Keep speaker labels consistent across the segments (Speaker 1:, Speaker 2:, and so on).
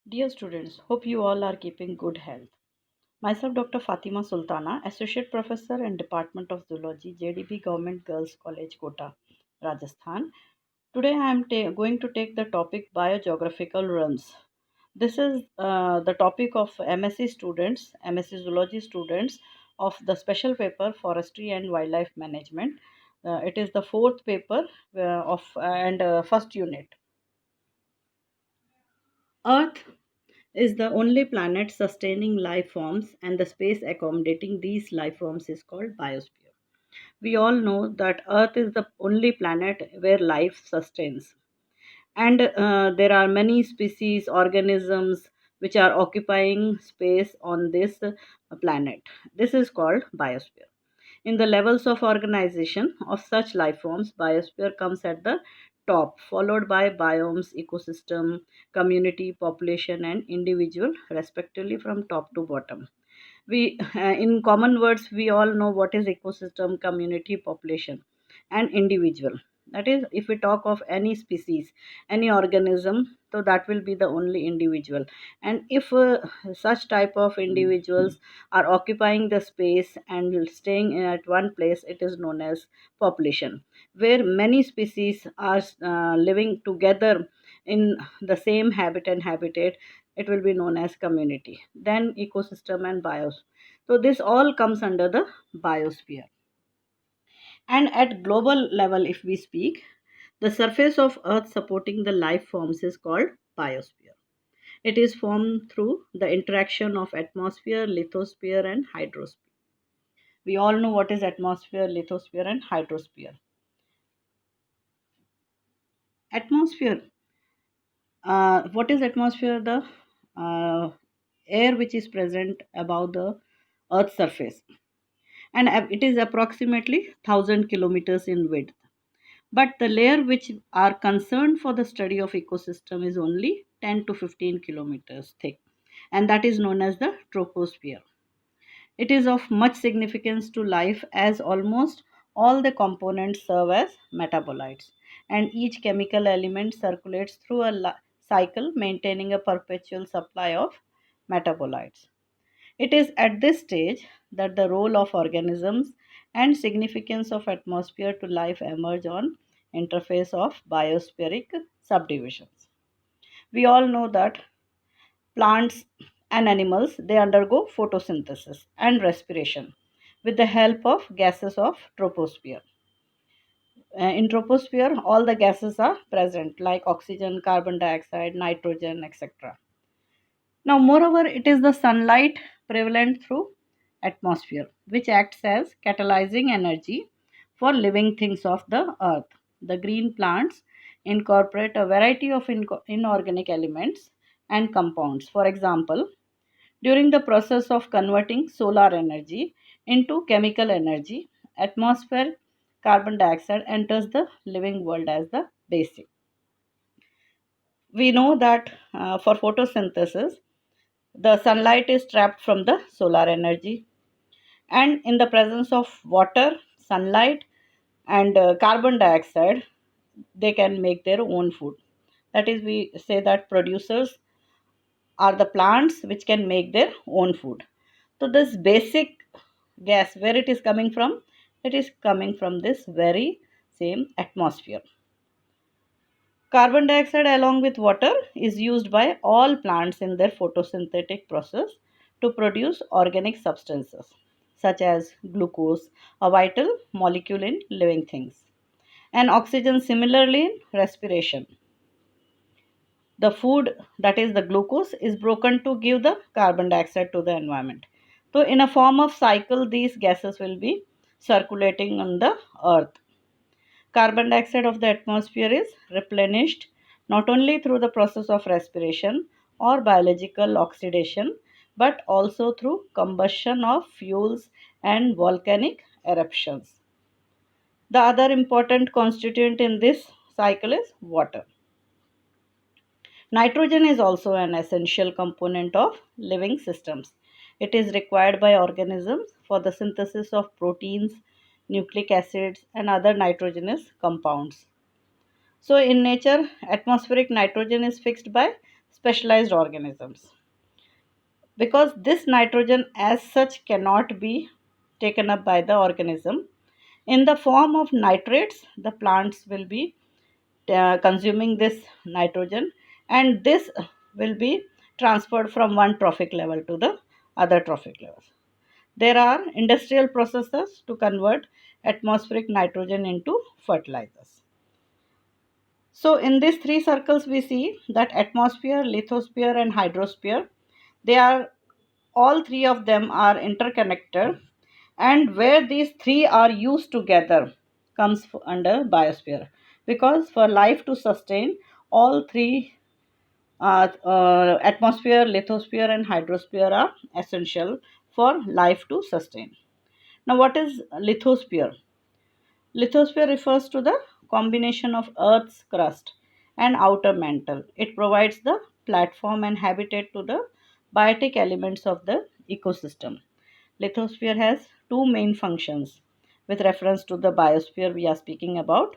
Speaker 1: Dear students, hope you all are keeping good health. Myself, Dr. Fatima Sultana, Associate Professor in Department of Zoology, JDB Government Girls College, Kota, Rajasthan. Today I am going to take the topic biogeographical realms. This is the topic of MSc students, MSc Zoology students of the special paper Forestry and Wildlife Management. It is the fourth paper of and first unit. Earth is the only planet sustaining life forms, and the space accommodating these life forms is called biosphere. We all know that Earth is the only planet where life sustains, and there are many species, organisms which are occupying space on this planet. This is called biosphere. In the levels of organization of such life forms, biosphere comes at the top, followed by biomes, ecosystem, community, population, and individual, respectively, from top to bottom. We, in common words, we all know what is ecosystem, community, population, and individual. That is, if we talk of any species, any organism, so that will be the only individual. And if such type of individuals are occupying the space and staying at one place, it is known as population. Where many species are living together in the same habitat, it will be known as community. Then ecosystem and bios. So this all comes under the biosphere. And at global level, if we speak, the surface of Earth supporting the life forms is called biosphere. It is formed through the interaction of atmosphere, lithosphere, and hydrosphere. We all know what is atmosphere, lithosphere, and hydrosphere. Atmosphere. What is atmosphere? The air which is present above the Earth's surface, and it is approximately 1000 kilometers in width. But the layer which are concerned for the study of ecosystem is only 10 to 15 kilometers thick, and that is known as the troposphere. It is of much significance to life as almost all the components serve as metabolites, and each chemical element circulates through a cycle maintaining a perpetual supply of metabolites. It is at this stage that the role of organisms and significance of atmosphere to life emerge on interface of biospheric subdivisions. We all know that plants and animals, they undergo photosynthesis and respiration with the help of gases of troposphere. In troposphere, all the gases are present like oxygen, carbon dioxide, nitrogen, etc. Now, moreover, it is the sunlight prevalent through atmosphere, which acts as catalyzing energy for living things of the earth. The green plants incorporate a variety of inorganic elements and compounds. For example, during the process of converting solar energy into chemical energy, atmosphere carbon dioxide enters the living world as the basic. We know that for photosynthesis, the sunlight is trapped from the solar energy, and in the presence of water, sunlight, and carbon dioxide, they can make their own food. That is, we say that producers are the plants which can make their own food. So, this basic gas, where it is coming from? It is coming from this very same atmosphere. Carbon dioxide, along with water, is used by all plants in their photosynthetic process to produce organic substances such as glucose, a vital molecule in living things, and oxygen similarly in respiration. The food, that is the glucose, is broken to give the carbon dioxide to the environment. So, in a form of cycle, these gases will be circulating on the earth. Carbon dioxide of the atmosphere is replenished not only through the process of respiration or biological oxidation but also through combustion of fuels and volcanic eruptions. The other important constituent in this cycle is water. Nitrogen is also an essential component of living systems. It is required by organisms for the synthesis of proteins, nucleic acids, and other nitrogenous compounds. So, in nature, atmospheric nitrogen is fixed by specialized organisms, because this nitrogen as such cannot be taken up by the organism. In the form of nitrates, the plants will be consuming this nitrogen, and this will be transferred from one trophic level to the other trophic level. There are industrial processes to convert atmospheric nitrogen into fertilizers. So, in these three circles, we see that atmosphere, lithosphere, and hydrosphere, they are, all three of them are interconnected, and where these three are used together comes under biosphere, because for life to sustain, all three, atmosphere, lithosphere, and hydrosphere are essential for life to sustain. Now, what is lithosphere? Lithosphere refers to the combination of Earth's crust and outer mantle. It provides the platform and habitat to the biotic elements of the ecosystem. Lithosphere has two main functions with reference to the biosphere we are speaking about.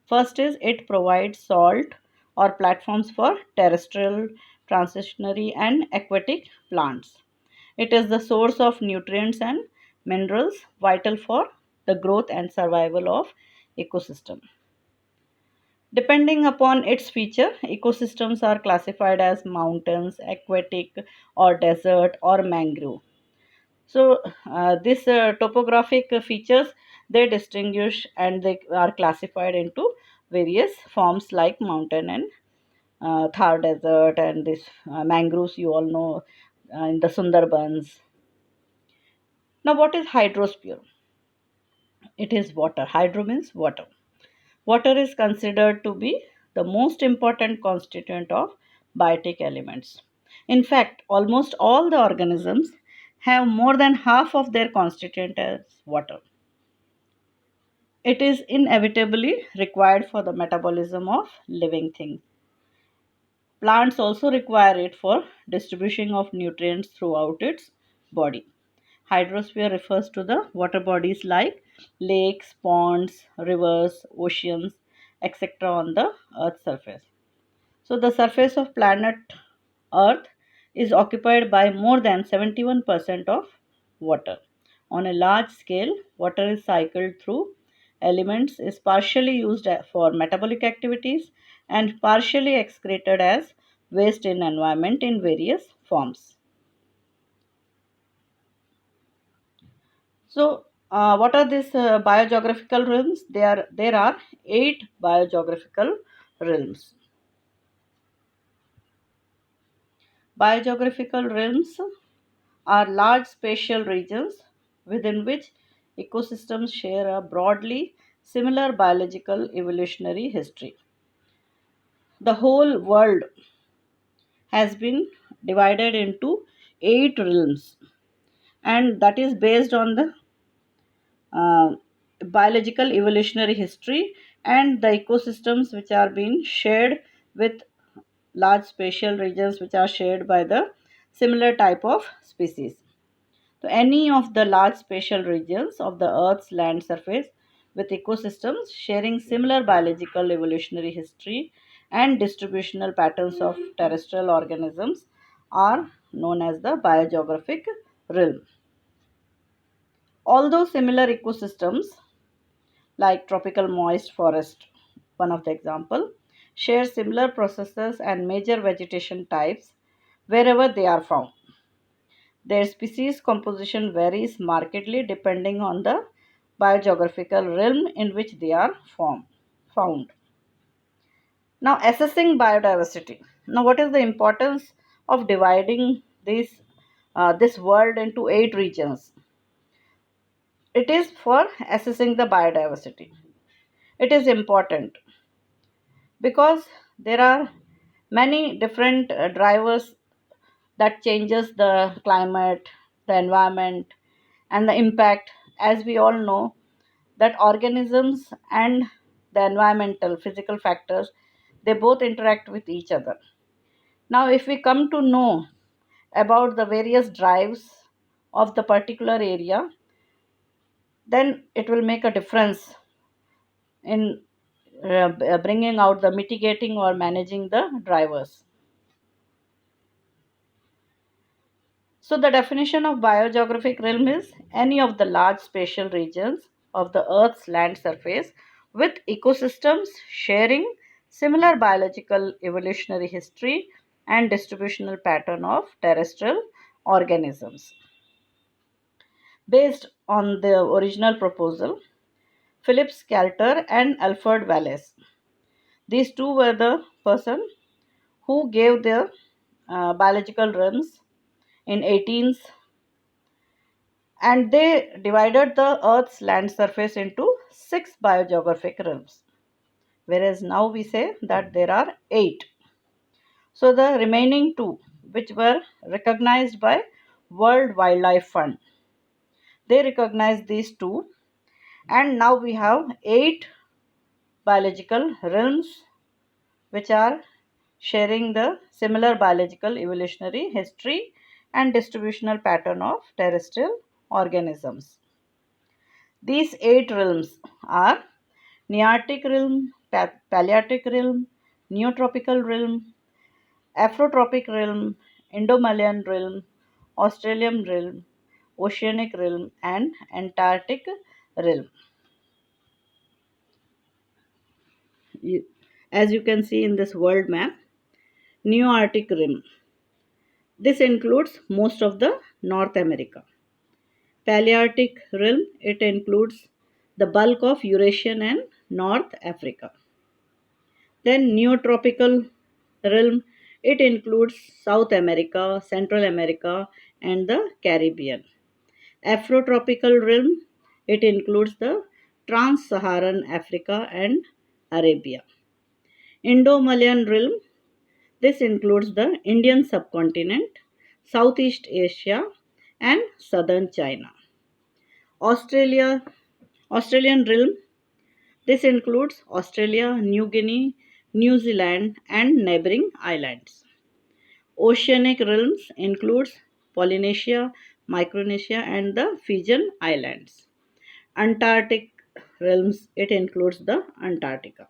Speaker 1: First is it provides salt or platforms for terrestrial, transitionary, and aquatic plants. It is the source of nutrients and minerals vital for the growth and survival of ecosystem. Depending upon its feature, ecosystems are classified as mountains, aquatic, or desert, or mangrove. So, this topographic features, they distinguish and they are classified into various forms like mountain and Thar desert, and this mangroves you all know in the Sundarbans. Now, what is hydrosphere? It is water. Hydro means water. Water is considered to be the most important constituent of biotic elements. In fact, almost all the organisms have more than half of their constituent as water. It is inevitably required for the metabolism of living things. Plants also require it for distribution of nutrients throughout its body. Hydrosphere refers to the water bodies like lakes, ponds, rivers, oceans, etc. on the Earth's surface. So, the surface of planet Earth is occupied by more than 71% of water. On a large scale, water is cycled through elements, is partially used for metabolic activities, and partially excreted as waste in environment in various forms. So, what are these biogeographical realms? There are eight biogeographical realms. Biogeographical realms are large spatial regions within which ecosystems share a broadly similar biological evolutionary history. The whole world has been divided into eight realms, and that is based on the uh, biological evolutionary history and the ecosystems which are being shared with large spatial regions which are shared by the similar type of species. So, any of the large spatial regions of the Earth's land surface with ecosystems sharing similar biological evolutionary history and distributional patterns of terrestrial organisms are known as the biogeographic realm. Although similar ecosystems like tropical moist forest, one of the example, share similar processes and major vegetation types wherever they are found. Their species composition varies markedly depending on the biogeographical realm in which they are found. Now, assessing biodiversity. Now, what is the importance of dividing this world into eight regions? It is for assessing the biodiversity. It is important because there are many different drivers that changes the climate, the environment, and the impact. As we all know, that organisms and the environmental physical factors, they both interact with each other. Now, if we come to know about the various drives of the particular area, then it will make a difference in bringing out the mitigating or managing the drivers. So, the definition of biogeographic realm is any of the large spatial regions of the Earth's land surface with ecosystems sharing similar biological evolutionary history and distributional pattern of terrestrial organisms. Based on the original proposal, Philip Scalter and Alfred Wallace. These two were the person who gave the biological realms in 18s, and they divided the Earth's land surface into six biogeographic realms, whereas now we say that there are eight. So the remaining two, which were recognized by World Wildlife Fund, they recognized these two, and now we have eight biological realms which are sharing the similar biological evolutionary history and distributional pattern of terrestrial organisms. These eight realms are Nearctic realm, Palearctic realm, Neotropical realm, Afrotropic realm, Indomalayan realm, Australian realm, Oceanic realm, and Antarctic realm. You- As you can see in this world map, Nearctic rim. This includes most of the North America. Palearctic realm, it includes the bulk of Eurasian and North Africa. Then Neotropical realm, it includes South America, Central America, and the Caribbean. Afrotropical realm, it includes the Trans-Saharan Africa and Arabia. Indo-Malayan realm, this includes the Indian subcontinent, Southeast Asia, and southern China. Australia, Australian realm, this includes Australia, New Guinea, New Zealand, and neighboring islands. Oceanic realms includes Polynesia, Micronesia, and the Fijian Islands. Antarctic realms, it includes the Antarctica.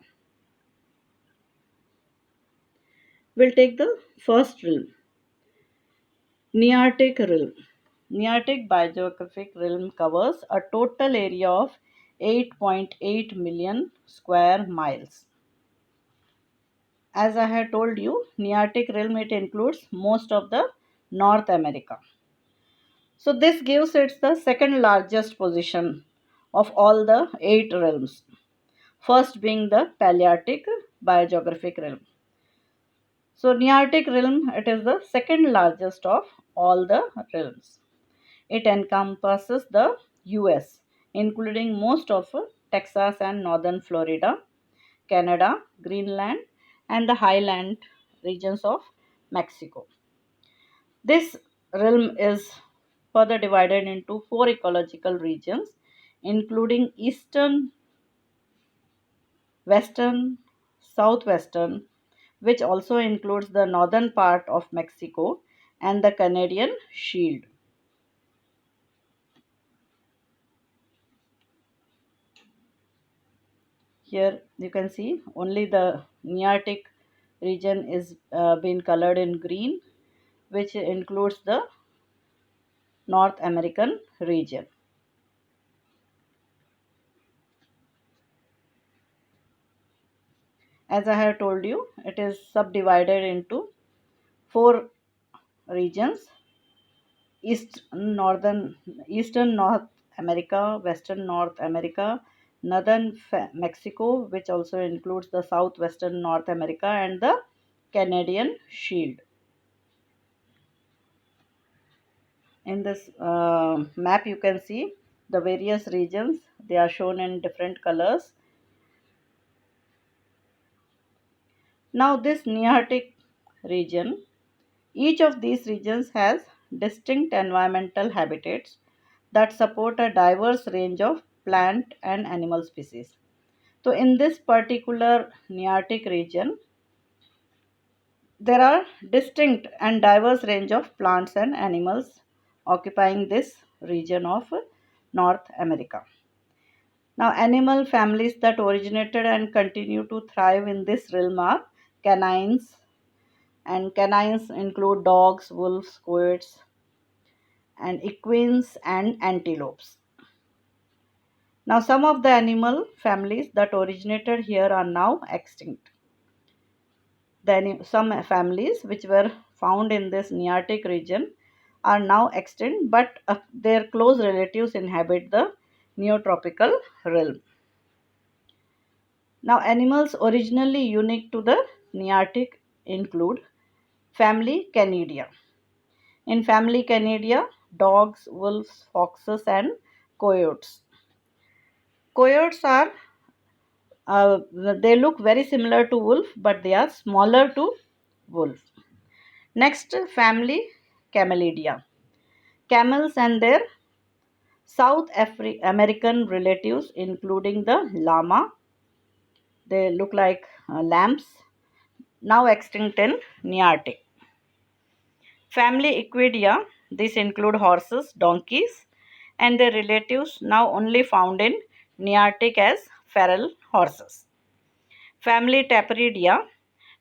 Speaker 1: We'll take the first realm, Nearctic realm. Nearctic biogeographic realm covers a total area of 8.8 million square miles. As I had told you, Nearctic realm, it includes most of the North America. So this gives it the second largest position of all the eight realms. First being the Palearctic biogeographic realm. So Nearctic realm, it is the second largest of all the realms. It encompasses the US, including most of Texas and northern Florida, Canada, Greenland, and the highland regions of Mexico. This realm is further divided into four ecological regions, including eastern, western, southwestern, which also includes the northern part of Mexico and the Canadian Shield. Here you can see only the Nearctic region is been colored in green, which includes the North American region. As I have told you, it is subdivided into four regions: eastern North America, western North America, northern Mexico, which also includes the southwestern North America, and the Canadian Shield. In this map you can see the various regions, they are shown in different colors. Now this Nearctic region, each of these regions has distinct environmental habitats that support a diverse range of plant and animal species. So in this particular Nearctic region, there are distinct and diverse range of plants and animals occupying this region of North America. Now, animal families that originated and continue to thrive in this realm are canines, and canines include dogs, wolves, coyotes. and equines and antelopes. Now, some of the animal families that originated here are now extinct. Some families which were found in this Nearctic region are now extinct, but their close relatives inhabit the Neotropical realm. Now, animals originally unique to the Nearctic include family Canidia. In family Canidia, dogs, wolves, foxes, and coyotes. Coyotes are they look very similar to wolf, but they are smaller to wolf. Next, family Camelidia. Camels and their American relatives, including the llama, they look like lambs, now extinct in Nearctic. Family Equidia, these include horses, donkeys, and their relatives, now only found in Nearctic as feral horses. Family Tapiridia,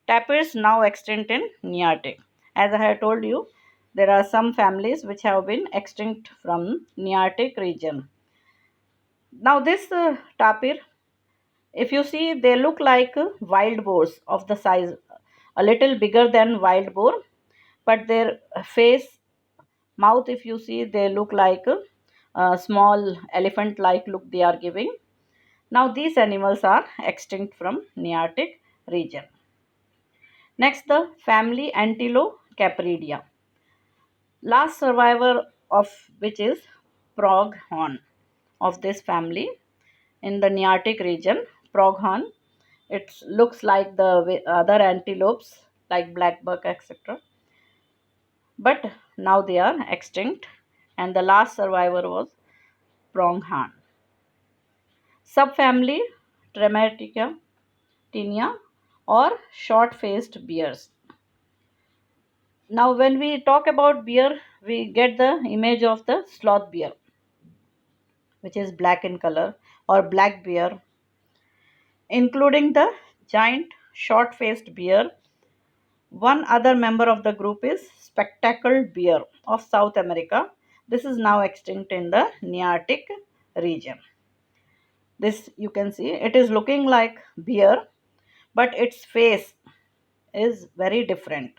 Speaker 1: tapirs now extinct in Nearctic. As I have told you, there are some families which have been extinct from Nearctic region. Now this tapir, if you see, they look like wild boars of the size, a little bigger than wild boar, but their face, mouth, if you see, they look like a small elephant like look they are giving. Now these animals are extinct from Nearctic region. Next, the family Antilocapridia. Last survivor of which is pronghorn of this family in the Nearctic region. Pronghorn, it looks like the other antelopes like blackbuck, etc. But now they are extinct, and the last survivor was pronghorn. Subfamily Trematica tinea or short-faced bears. Now, when we talk about bear, we get the image of the sloth bear, which is black in color, or black bear, including the giant short faced bear. One other member of the group is spectacled bear of South America. This is now extinct in the Nearctic region. This you can see, it is looking like bear, but its face is very different.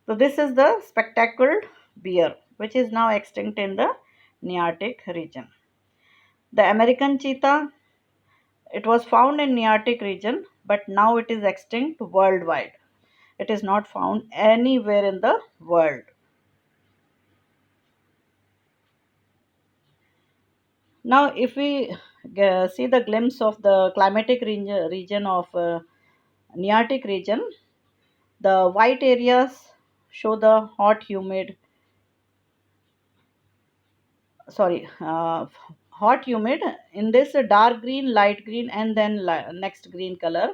Speaker 1: So this is the spectacled bear, which is now extinct in the Nearctic region. The American cheetah, it was found in Nearctic region, but now it is extinct worldwide. It is not found anywhere in the world. Now, if we see the glimpse of the climatic region of Nearctic region, the white areas show the hot, humid, sorry, hot, humid. In this dark green, light green, and then next green color,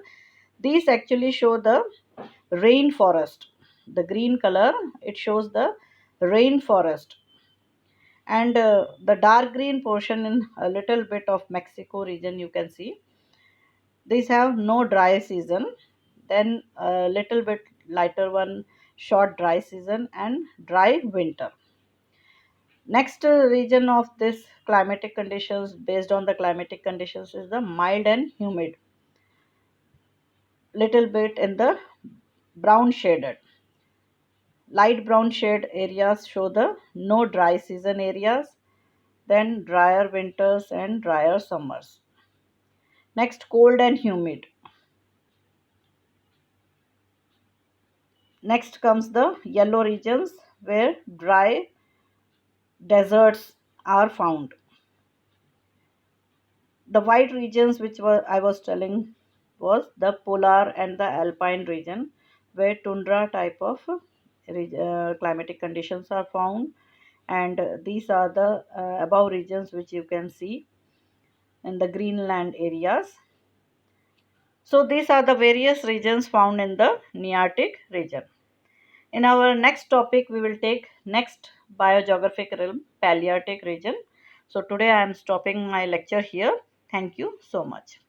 Speaker 1: these actually show the rainforest. The green color, it shows the rainforest, and the dark green portion in a little bit of Mexico region, you can see these have no dry season, then a little bit lighter one, short dry season and dry winter. Next region of this climatic conditions, based on the climatic conditions, is the mild and humid, little bit in the brown shaded. Light brown shade areas show the no dry season areas, then drier winters and drier summers. Next, cold and humid. Next comes the yellow regions where dry deserts are found. The white regions which were I was telling was the polar and the alpine region where tundra type of climatic conditions are found, and these are the above regions which you can see in the Greenland areas. So these are the various regions found in the Nearctic region. In our next topic, we will take next biogeographic realm, Palearctic region. So today I am stopping my lecture here. Thank you so much.